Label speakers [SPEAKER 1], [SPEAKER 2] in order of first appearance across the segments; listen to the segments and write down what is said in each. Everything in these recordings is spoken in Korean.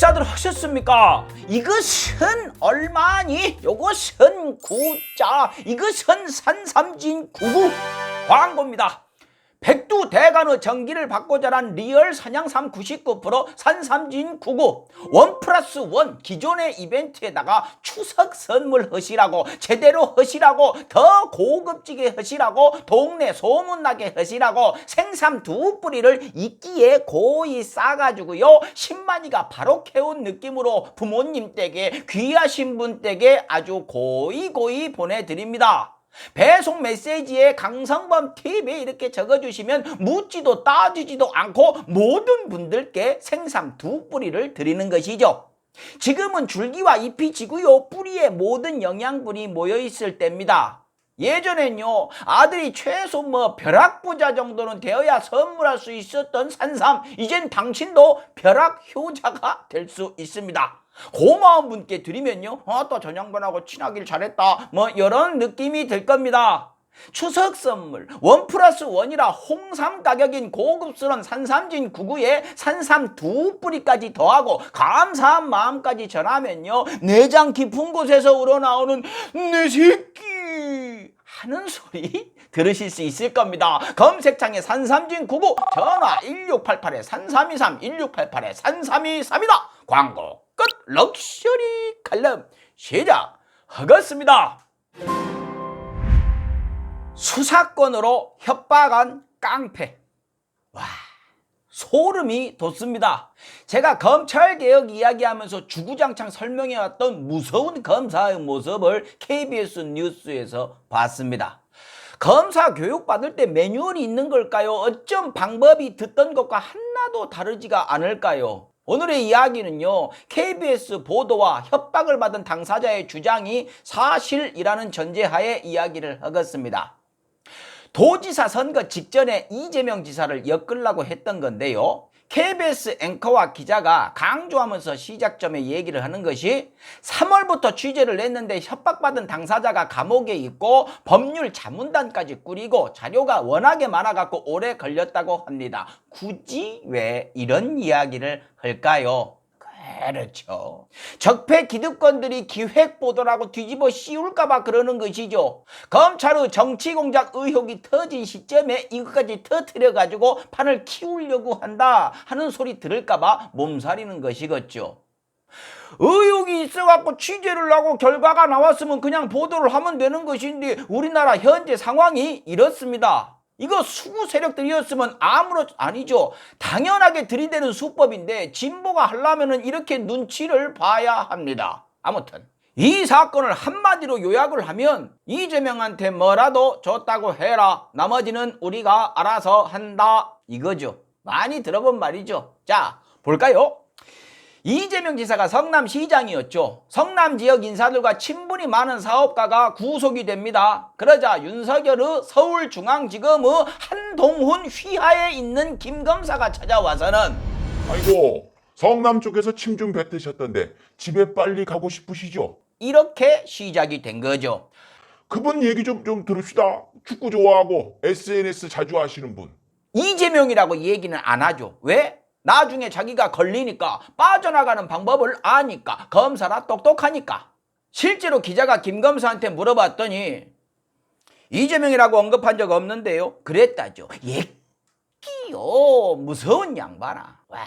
[SPEAKER 1] 식사들 하셨습니까? 이것은 얼마니? 요것은 구자, 이것은 산삼진 99 광고입니다. 백두 대간의 전기를 받고 자란 리얼 산양삼 99% 산삼진 99 1+1 기존의 이벤트에다가 추석 선물 하시라고, 제대로 하시라고, 더 고급지게 하시라고, 동네 소문나게 하시라고 생삼 2뿌리를 이끼에 고이 싸가지고요 10만이가 바로 캐온 느낌으로 부모님 댁에, 귀하신 분 댁에 아주 고이 보내드립니다. 배송 메시지에 강성범 TV 이렇게 적어주시면 묻지도 따지지도 않고 모든 분들께 생삼 2뿌리를 드리는 것이죠. 지금은 줄기와 잎이 지고요 뿌리에 모든 영양분이 모여있을 때입니다. 예전엔요 아들이 최소 벼락부자 정도는 되어야 선물할 수 있었던 산삼, 이젠 당신도 벼락효자가 될 수 있습니다. 고마운 분께 드리면요 또 전양반하고 친하길 잘했다 이런 느낌이 들 겁니다. 추석 선물 1+1이라 홍삼 가격인 고급스러운 산삼진 99에 산삼 2뿌리까지 더하고 감사한 마음까지 전하면요 내장 깊은 곳에서 우러나오는 내 새끼 하는 소리 들으실 수 있을 겁니다. 검색창에 산삼진 99 전화 1688-3323 1688-3323이다. 광고 끝. 럭셔리 칼럼 시작하겠습니다. 수사권으로 협박한 깡패. 와, 소름이 돋습니다. 제가 검찰개혁 이야기하면서 주구장창 설명해왔던 무서운 검사의 모습을 KBS 뉴스에서 봤습니다. 검사 교육 받을 때 매뉴얼이 있는 걸까요? 어쩜 방법이 듣던 것과 하나도 다르지가 않을까요? 오늘의 이야기는요 KBS 보도와 협박을 받은 당사자의 주장이 사실이라는 전제하에 이야기를 하겠습니다. 도지사 선거 직전에 이재명 지사를 엮으려고 했던 건데요, KBS 앵커와 기자가 강조하면서 시작점에 얘기를 하는 것이 3월부터 취재를 했는데 협박받은 당사자가 감옥에 있고 법률 자문단까지 꾸리고 자료가 워낙에 많아갖고 오래 걸렸다고 합니다. 굳이 왜 이런 이야기를 할까요? 그렇죠. 적폐 기득권들이 기획보도라고 뒤집어 씌울까봐 그러는 것이죠. 검찰의 정치공작 의혹이 터진 시점에 이것까지 터뜨려가지고 판을 키우려고 한다 하는 소리 들을까봐 몸살이는 것이겠죠. 의혹이 있어갖고 취재를 하고 결과가 나왔으면 그냥 보도를 하면 되는 것인데 우리나라 현재 상황이 이렇습니다. 이거 수구 세력들이었으면 아니죠. 당연하게 들이대는 수법인데 진보가 하려면은 이렇게 눈치를 봐야 합니다. 아무튼 이 사건을 한마디로 요약을 하면 이재명한테 뭐라도 줬다고 해라. 나머지는 우리가 알아서 한다. 이거죠. 많이 들어본 말이죠. 자, 볼까요? 이재명 지사가 성남시장이었죠. 성남 지역 인사들과 친분이 많은 사업가가 구속이 됩니다. 그러자 윤석열의 서울중앙지검의 한동훈 휘하에 있는 김 검사가 찾아와서는
[SPEAKER 2] 아이고, 성남 쪽에서 침 좀 뱉으셨던데 집에 빨리 가고 싶으시죠?
[SPEAKER 1] 이렇게 시작이 된 거죠.
[SPEAKER 2] 그분 얘기 좀 들읍시다. 축구 좋아하고 SNS 자주 하시는 분.
[SPEAKER 1] 이재명이라고 얘기는 안 하죠. 왜? 나중에 자기가 걸리니까, 빠져나가는 방법을 아니까, 검사라 똑똑하니까. 실제로 기자가 김 검사한테 물어봤더니 이재명이라고 언급한 적 없는데요 그랬다죠. 예끼요, 무서운 양반아. 와,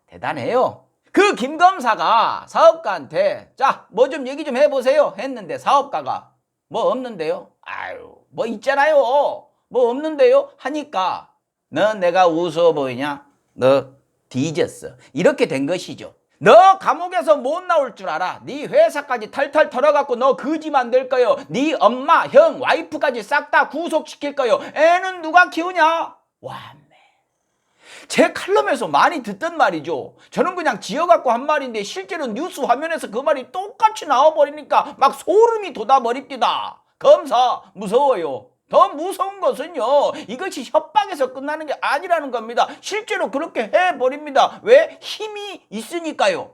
[SPEAKER 1] 대단해요. 그 김 검사가 사업가한테 자, 뭐 좀 얘기 좀 해보세요 했는데 사업가가 뭐 없는데요? 아유, 뭐 있잖아요. 뭐 없는데요? 하니까 넌 내가 우스워 보이냐? 너 뒤졌어. 이렇게 된 것이죠. 너 감옥에서 못 나올 줄 알아. 네 회사까지 탈탈 털어갖고 너 거지 만들 거요. 네 엄마, 형, 와이프까지 싹 다 구속시킬 거요. 애는 누가 키우냐? 와매. 제 칼럼에서 많이 듣던 말이죠. 저는 그냥 지어갖고 한 말인데 실제로 뉴스 화면에서 그 말이 똑같이 나와버리니까 막 소름이 돋아버립니다. 검사 무서워요. 더 무서운 것은요, 이것이 협박에서 끝나는 게 아니라는 겁니다. 실제로 그렇게 해버립니다. 왜? 힘이 있으니까요.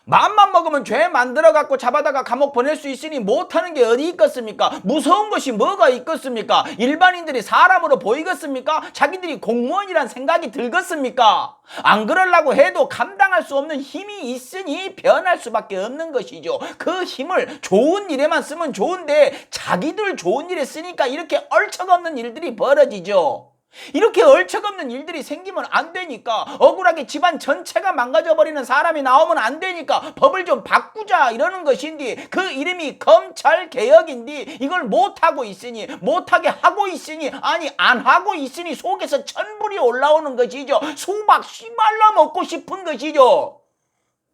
[SPEAKER 1] 마음만 먹으면 죄 만들어갖고 잡아다가 감옥 보낼 수 있으니 못하는 게 어디 있겠습니까? 무서운 것이 뭐가 있겠습니까? 일반인들이 사람으로 보이겠습니까? 자기들이 공무원이란 생각이 들겠습니까? 안 그러려고 해도 감당할 수 없는 힘이 있으니 변할 수밖에 없는 것이죠. 그 힘을 좋은 일에만 쓰면 좋은데 자기들 좋은 일에 쓰니까 이렇게 얼척없는 일들이 벌어지죠. 이렇게 얼척없는 일들이 생기면 안 되니까, 억울하게 집안 전체가 망가져버리는 사람이 나오면 안 되니까 법을 좀 바꾸자 이러는 것인데, 그 이름이 검찰개혁인데 이걸 못하고 있으니, 못하게 하고 있으니, 아니 안 하고 있으니 속에서 천불이 올라오는 것이죠. 수박 씨발라 먹고 싶은 것이죠.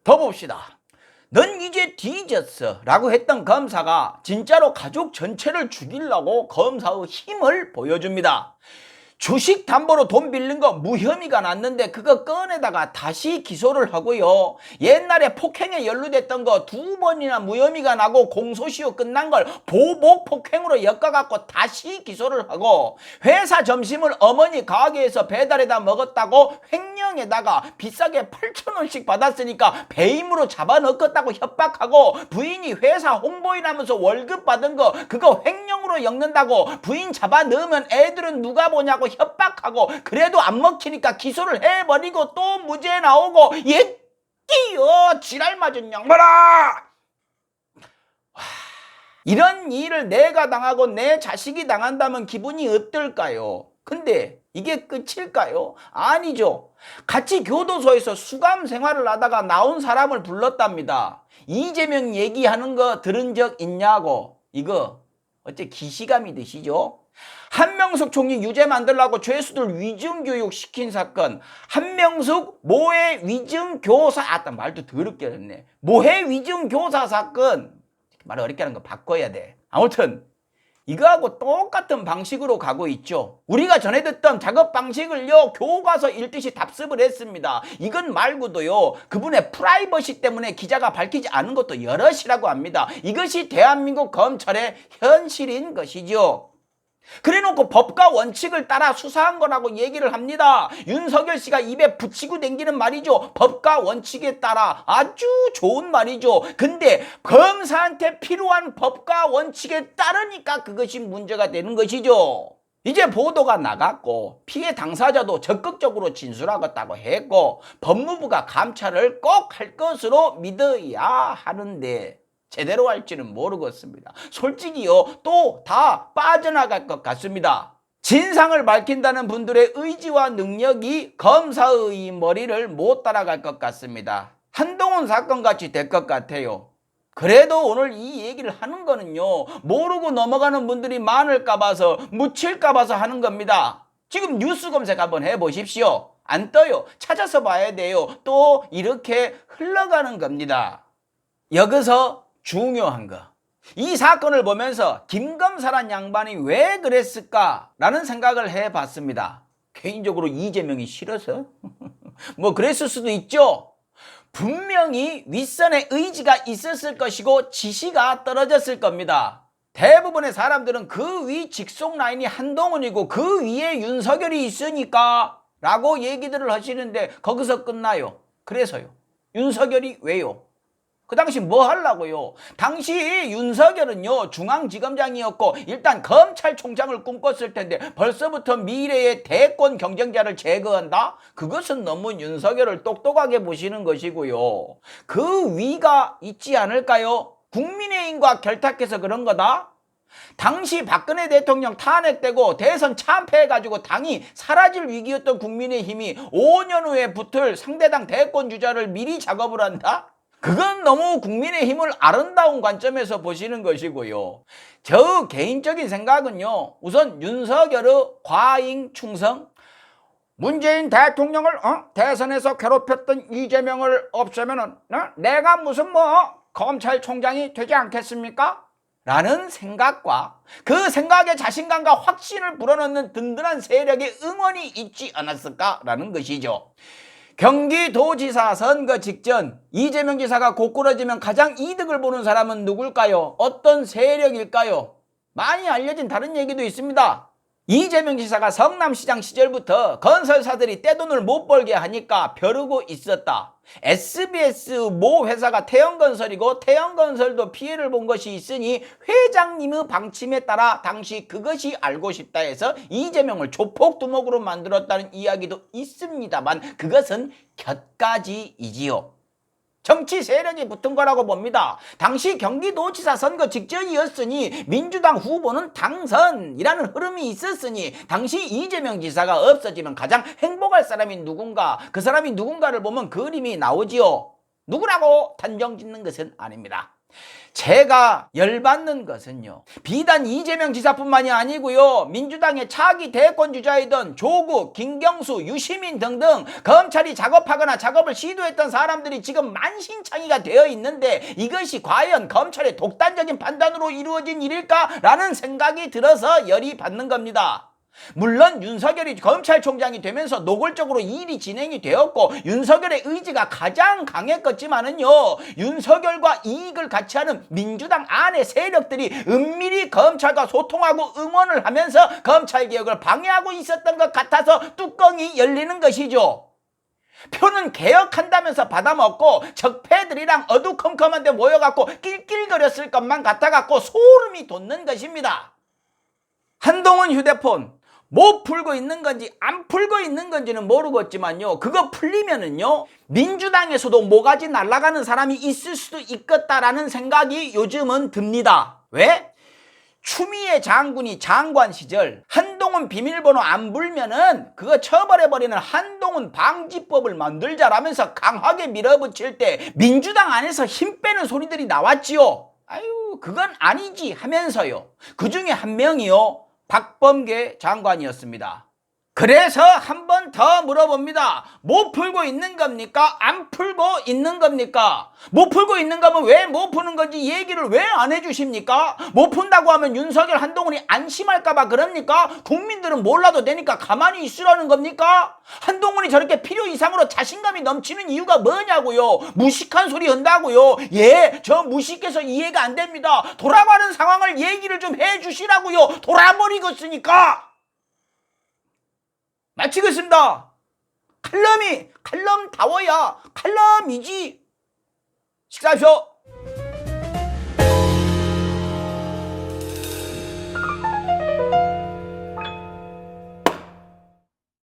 [SPEAKER 1] 더 봅시다. 넌 이제 뒤졌어 라고 했던 검사가 진짜로 가족 전체를 죽이려고 검사의 힘을 보여줍니다. 주식 담보로 돈 빌린 거 무혐의가 났는데 그거 꺼내다가 다시 기소를 하고요. 옛날에 폭행에 연루됐던 거 2번이나 무혐의가 나고 공소시효 끝난 걸 보복 폭행으로 엮어갖고 다시 기소를 하고, 회사 점심을 어머니 가게에서 배달해다 먹었다고 횡령에다가 비싸게 8,000원씩 받았으니까 배임으로 잡아넣겠다고 협박하고, 부인이 회사 홍보인하면서 월급 받은 거 그거 횡령으로 엮는다고 부인 잡아넣으면 애들은 누가 보냐고 협박하고, 그래도 안 먹히니까 기소를 해버리고 또 무죄 나오고, 끼요 지랄 맞은 양반아! 이런 일을 내가 당하고 내 자식이 당한다면 기분이 어떨까요? 근데 이게 끝일까요? 아니죠. 같이 교도소에서 수감 생활을 하다가 나온 사람을 불렀답니다. 이재명 얘기하는 거 들은 적 있냐고. 이거 어째 기시감이 드시죠? 한명숙 총리 유죄 만들라고 죄수들 위증교육 시킨 사건, 한명숙 모해 위증교사, 말도 더럽게 했네. 모해 위증교사 사건, 말 어렵게 하는 거 바꿔야 돼. 아무튼 이거하고 똑같은 방식으로 가고 있죠. 우리가 전에 듣던 작업 방식을요, 교과서 읽듯이 답습을 했습니다. 이건 말고도요, 그분의 프라이버시 때문에 기자가 밝히지 않은 것도 여럿이라고 합니다. 이것이 대한민국 검찰의 현실인 것이죠. 그래놓고 법과 원칙을 따라 수사한 거라고 얘기를 합니다. 윤석열 씨가 입에 붙이고 댕기는 말이죠. 법과 원칙에 따라, 아주 좋은 말이죠. 근데 검사한테 필요한 법과 원칙에 따르니까 그것이 문제가 되는 것이죠. 이제 보도가 나갔고 피해 당사자도 적극적으로 진술하겠다고 했고, 법무부가 감찰을 꼭 할 것으로 믿어야 하는데 제대로 할지는 모르겠습니다. 솔직히요, 또 다 빠져나갈 것 같습니다. 진상을 밝힌다는 분들의 의지와 능력이 검사의 머리를 못 따라갈 것 같습니다. 한동훈 사건 같이 될 것 같아요. 그래도 오늘 이 얘기를 하는 거는요, 모르고 넘어가는 분들이 많을까 봐서, 묻힐까 봐서 하는 겁니다. 지금 뉴스 검색 한번 해보십시오. 안 떠요. 찾아서 봐야 돼요. 또 이렇게 흘러가는 겁니다. 여기서 중요한 거, 이 사건을 보면서 김검사란 양반이 왜 그랬을까라는 생각을 해봤습니다. 개인적으로 이재명이 싫어서? 뭐 그랬을 수도 있죠. 분명히 윗선의 의지가 있었을 것이고 지시가 떨어졌을 겁니다. 대부분의 사람들은 그 위 직속 라인이 한동훈이고 그 위에 윤석열이 있으니까 라고 얘기들을 하시는데 거기서 끝나요. 그래서요, 윤석열이 왜요? 그 당시 뭐 하려고요? 당시 윤석열은요, 중앙지검장이었고 일단 검찰총장을 꿈꿨을 텐데 벌써부터 미래의 대권 경쟁자를 제거한다? 그것은 너무 윤석열을 똑똑하게 보시는 것이고요. 그 위가 있지 않을까요? 국민의힘과 결탁해서 그런 거다? 당시 박근혜 대통령 탄핵되고 대선 참패해가지고 당이 사라질 위기였던 국민의힘이 5년 후에 붙을 상대당 대권 주자를 미리 작업을 한다? 그건 너무 국민의힘을 아름다운 관점에서 보시는 것이고요. 저 개인적인 생각은요, 우선 윤석열의 과잉 충성, 문재인 대통령을 대선에서 괴롭혔던 이재명을 없애면은 내가 무슨 검찰총장이 되지 않겠습니까? 라는 생각과 그 생각에 자신감과 확신을 불어넣는 든든한 세력의 응원이 있지 않았을까라는 것이죠. 경기도지사 선거 직전 이재명 지사가 고꾸라지면 가장 이득을 보는 사람은 누굴까요? 어떤 세력일까요? 많이 알려진 다른 얘기도 있습니다. 이재명 지사가 성남시장 시절부터 건설사들이 떼돈을 못 벌게 하니까 벼르고 있었다. SBS 모 회사가 태영건설이고 태영건설도 피해를 본 것이 있으니 회장님의 방침에 따라 당시 그것이 알고 싶다 해서 이재명을 조폭두목으로 만들었다는 이야기도 있습니다만 그것은 곁가지이지요. 정치 세력이 붙은 거라고 봅니다. 당시 경기도지사 선거 직전이었으니 민주당 후보는 당선이라는 흐름이 있었으니 당시 이재명 지사가 없어지면 가장 행복할 사람이 누군가, 그 사람이 누군가를 보면 그림이 나오지요. 누구라고 단정 짓는 것은 아닙니다. 제가 열받는 것은요, 비단 이재명 지사뿐만이 아니고요, 민주당의 차기 대권 주자이던 조국, 김경수, 유시민 등등 검찰이 작업하거나 작업을 시도했던 사람들이 지금 만신창이가 되어 있는데 이것이 과연 검찰의 독단적인 판단으로 이루어진 일일까라는 생각이 들어서 열이 받는 겁니다. 물론 윤석열이 검찰총장이 되면서 노골적으로 일이 진행이 되었고 윤석열의 의지가 가장 강했겠지만은요, 윤석열과 이익을 같이 하는 민주당 안의 세력들이 은밀히 검찰과 소통하고 응원을 하면서 검찰개혁을 방해하고 있었던 것 같아서 뚜껑이 열리는 것이죠. 표는 개혁한다면서 받아먹고 적폐들이랑 어두컴컴한 데 모여갖고 낄낄거렸을 것만 같아갖고 소름이 돋는 것입니다. 한동훈 휴대폰 못 풀고 있는 건지 안 풀고 있는 건지는 모르겠지만요, 그거 풀리면은요 민주당에서도 모가지 날아가는 사람이 있을 수도 있겠다라는 생각이 요즘은 듭니다. 왜? 추미애 장군이 장관 시절 한동훈 비밀번호 안 불면은 그거 처벌해버리는 한동훈 방지법을 만들자라면서 강하게 밀어붙일 때 민주당 안에서 힘 빼는 소리들이 나왔지요. 아유, 그건 아니지 하면서요, 그 중에 한 명이요, 박범계 장관이었습니다. 그래서 한 번 더 물어봅니다. 못 풀고 있는 겁니까? 안 풀고 있는 겁니까? 못 풀고 있는 거면 왜 못 푸는 건지 얘기를 왜 안 해주십니까? 못 푼다고 하면 윤석열, 한동훈이 안심할까봐 그럽니까? 국민들은 몰라도 되니까 가만히 있으라는 겁니까? 한동훈이 저렇게 필요 이상으로 자신감이 넘치는 이유가 뭐냐고요? 무식한 소리 한다고요? 예, 저 무식해서 이해가 안 됩니다. 돌아가는 상황을 얘기를 좀 해주시라고요. 돌아버리겠으니까. 마치겠습니다. 칼럼다워야 칼럼이지. 식사하십시오.